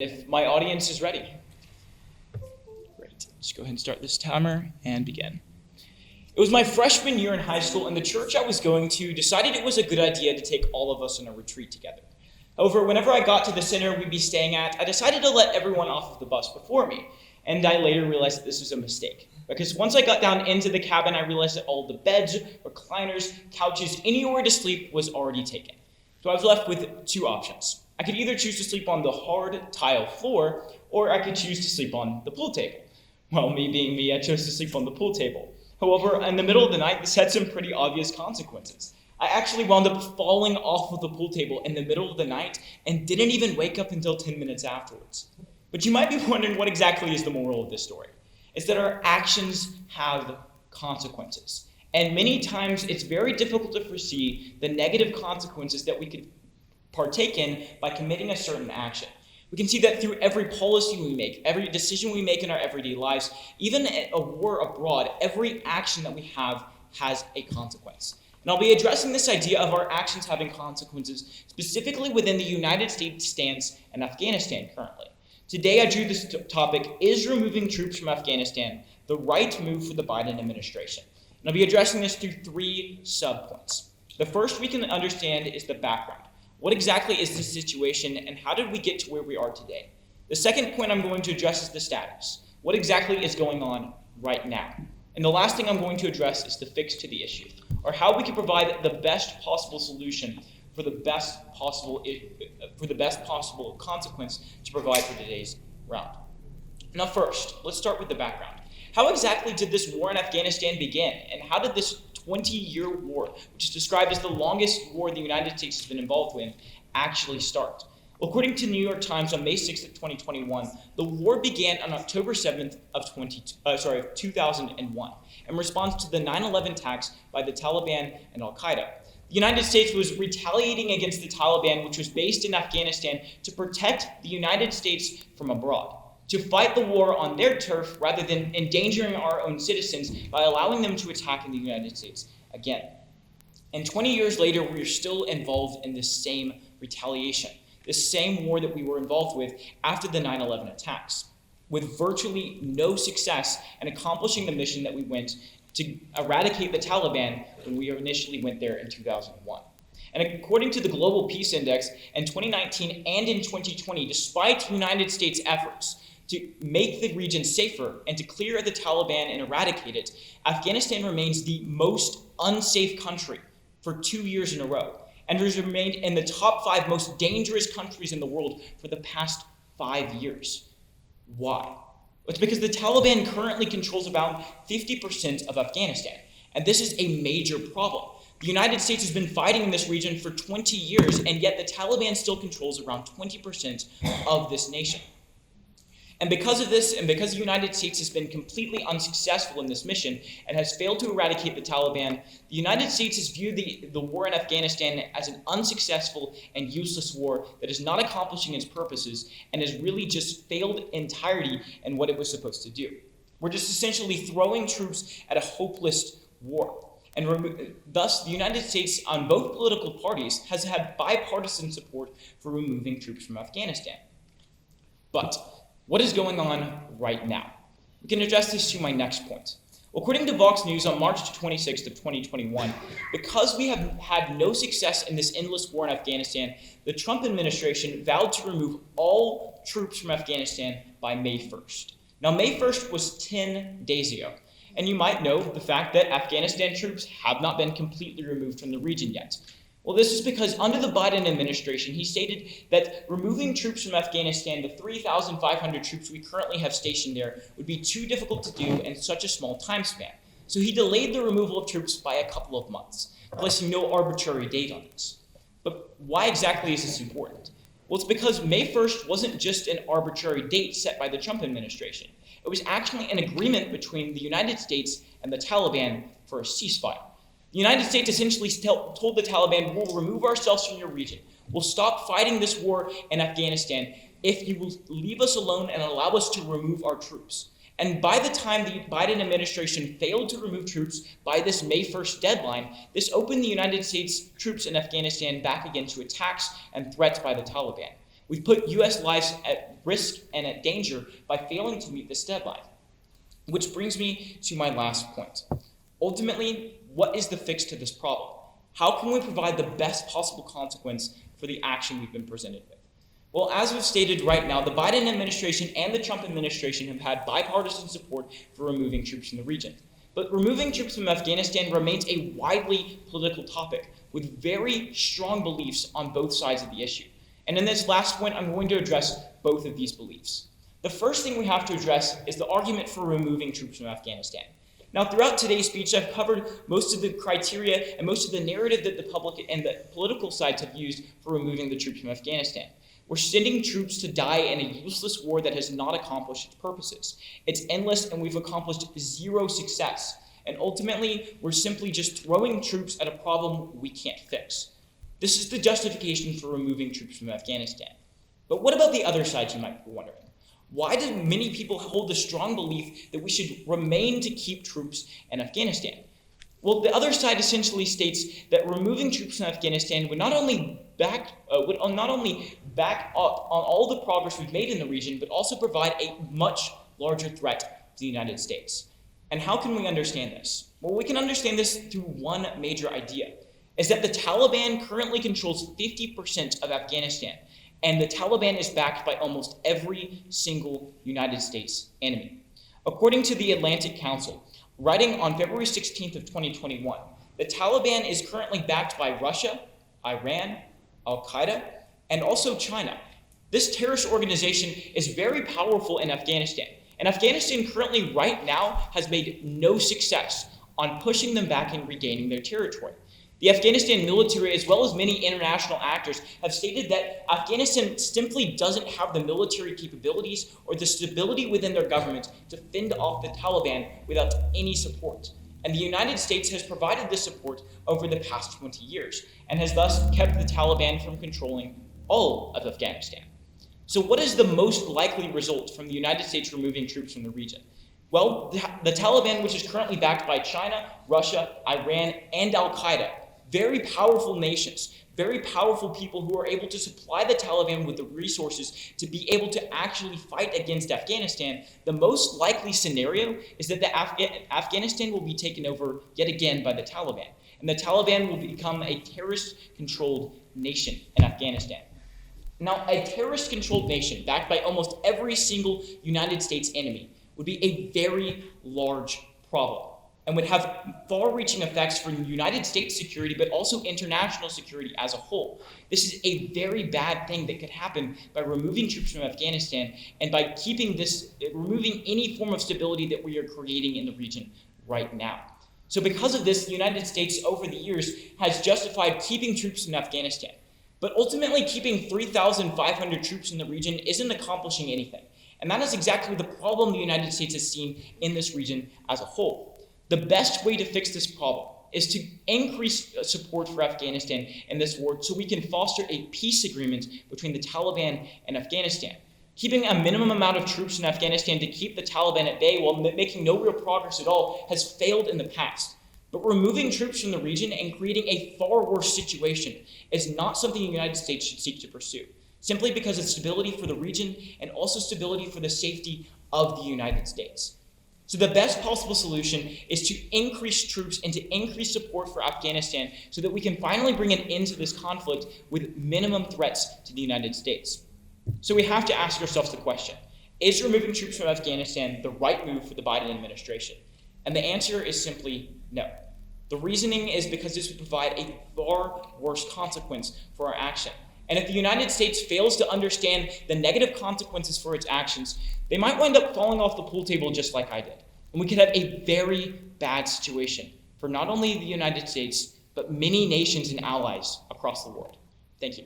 If my audience is ready. Great. Just go ahead and start this timer and begin. It was my freshman year in high school, and the church I was going to decided it was a good idea to take all of us on a retreat together. However, whenever I got to the center we'd be staying at, I decided to let everyone off of the bus before me, and I later realized that this was a mistake. Because once I got down into the cabin, I realized that all the beds, recliners, couches, anywhere to sleep was already taken. So I was left with two options. I could either choose to sleep on the hard tile floor, or I could choose to sleep on the pool table. Well, me being me, I chose to sleep on the pool table. However, in the middle of the night, this had some pretty obvious consequences. I actually wound up falling off of the pool table in the middle of the night and didn't even wake up until 10 minutes afterwards. But you might be wondering what exactly is the moral of this story. It's that our actions have consequences. And many times it's very difficult to foresee the negative consequences that we could partake in by committing a certain action. We can see that through every policy we make, every decision we make in our everyday lives, even at a war abroad, every action that we have has a consequence. And I'll be addressing this idea of our actions having consequences specifically within the United States stance in Afghanistan currently. Today I drew this topic, is removing troops from Afghanistan the right move for the Biden administration? And I'll be addressing this through three subpoints. The first we can understand is the background. What exactly is the situation, and how did we get to where we are today? The second point I'm going to address is the status. What exactly is going on right now? And the last thing I'm going to address is the fix to the issue, or how we can provide the best possible solution for the best possible consequence to provide for today's round. Now first, let's start with the background. How exactly did this war in Afghanistan begin, and how did this 20-year war, which is described as the longest war the United States has been involved in, actually start? Well, according to the New York Times on May 6th of 2021, the war began on October 7th of 2001 in response to the 9/11 attacks by the Taliban and Al-Qaeda. The United States was retaliating against the Taliban, which was based in Afghanistan, to protect the United States from abroad, to fight the war on their turf rather than endangering our own citizens by allowing them to attack in the United States again. And 20 years later, we're still involved in this same retaliation, this same war that we were involved with after the 9/11 attacks, with virtually no success in accomplishing the mission that we went to eradicate the Taliban when we initially went there in 2001. And according to the Global Peace Index, in 2019 and in 2020, despite United States efforts to make the region safer and to clear the Taliban and eradicate it, Afghanistan remains the most unsafe country for 2 years in a row, and has remained in the top 5 most dangerous countries in the world for the past 5 years. Why? It's because the Taliban currently controls about 50% of Afghanistan, and this is a major problem. The United States has been fighting in this region for 20 years, and yet the Taliban still controls around 20% of this nation. And because of this, and because the United States has been completely unsuccessful in this mission and has failed to eradicate the Taliban, the United States has viewed the war in Afghanistan as an unsuccessful and useless war that is not accomplishing its purposes and has really just failed entirety in what it was supposed to do. We're just essentially throwing troops at a hopeless war. And thus, the United States, on both political parties, has had bipartisan support for removing troops from Afghanistan. But what is going on right now? We can address this to my next point. According to Vox News on March 26th of 2021, because we have had no success in this endless war in Afghanistan, the Trump administration vowed to remove all troops from Afghanistan by May 1st. Now, May 1st was 10 days ago, and you might know the fact that Afghanistan troops have not been completely removed from the region yet. Well, this is because under the Biden administration, he stated that removing troops from Afghanistan, the 3,500 troops we currently have stationed there, would be too difficult to do in such a small time span. So he delayed the removal of troops by a couple of months, placing no arbitrary date on this. But why exactly is this important? Well, it's because May 1st wasn't just an arbitrary date set by the Trump administration. It was actually an agreement between the United States and the Taliban for a ceasefire. The United States essentially told the Taliban, we'll remove ourselves from your region. We'll stop fighting this war in Afghanistan if you will leave us alone and allow us to remove our troops. And by the time the Biden administration failed to remove troops by this May 1st deadline, this opened the United States troops in Afghanistan back again to attacks and threats by the Taliban. We've put U.S. lives at risk and at danger by failing to meet this deadline. Which brings me to my last point. Ultimately, what is the fix to this problem? How can we provide the best possible consequence for the action we've been presented with? Well, as we've stated right now, the Biden administration and the Trump administration have had bipartisan support for removing troops from the region. But removing troops from Afghanistan remains a widely political topic with very strong beliefs on both sides of the issue. And in this last point, I'm going to address both of these beliefs. The first thing we have to address is the argument for removing troops from Afghanistan. Now, throughout today's speech, I've covered most of the criteria and most of the narrative that the public and the political sides have used for removing the troops from Afghanistan. We're sending troops to die in a useless war that has not accomplished its purposes. It's endless, and we've accomplished zero success. And ultimately, we're simply just throwing troops at a problem we can't fix. This is the justification for removing troops from Afghanistan. But what about the other side, you might be wondering? Why do many people hold the strong belief that we should remain to keep troops in Afghanistan? Well, the other side essentially states that removing troops from Afghanistan would not only back up on all the progress we've made in the region, but also provide a much larger threat to the United States. And how can we understand this? Well, we can understand this through one major idea, is that the Taliban currently controls 50% of Afghanistan, and the Taliban is backed by almost every single United States enemy. According to the Atlantic Council, writing on February 16th of 2021, the Taliban is currently backed by Russia, Iran, Al-Qaeda, and also China. This terrorist organization is very powerful in Afghanistan, and Afghanistan currently right now has made no success on pushing them back and regaining their territory. The Afghanistan military, as well as many international actors, have stated that Afghanistan simply doesn't have the military capabilities or the stability within their government to fend off the Taliban without any support. And the United States has provided this support over the past 20 years and has thus kept the Taliban from controlling all of Afghanistan. So what is the most likely result from the United States removing troops from the region? Well, the Taliban, which is currently backed by China, Russia, Iran, and Al-Qaeda, very powerful nations, very powerful people who are able to supply the Taliban with the resources to be able to actually fight against Afghanistan, the most likely scenario is that Afghanistan will be taken over yet again by the Taliban, and the Taliban will become a terrorist-controlled nation in Afghanistan. Now, a terrorist-controlled nation backed by almost every single United States enemy would be a very large problem and would have far-reaching effects for United States security, but also international security as a whole. This is a very bad thing that could happen by removing troops from Afghanistan and by removing any form of stability that we are creating in the region right now. So because of this, the United States over the years has justified keeping troops in Afghanistan. But ultimately, keeping 3,500 troops in the region isn't accomplishing anything. And that is exactly the problem the United States has seen in this region as a whole. The best way to fix this problem is to increase support for Afghanistan in this war so we can foster a peace agreement between the Taliban and Afghanistan. Keeping a minimum amount of troops in Afghanistan to keep the Taliban at bay while making no real progress at all has failed in the past. But removing troops from the region and creating a far worse situation is not something the United States should seek to pursue, simply because of stability for the region and also stability for the safety of the United States. So the best possible solution is to increase troops and to increase support for Afghanistan so that we can finally bring an end to this conflict with minimum threats to the United States. So we have to ask ourselves the question, is removing troops from Afghanistan the right move for the Biden administration? And the answer is simply no. The reasoning is because this would provide a far worse consequence for our action. And if the United States fails to understand the negative consequences for its actions, they might wind up falling off the pool table just like I did. And we could have a very bad situation for not only the United States, but many nations and allies across the world. Thank you.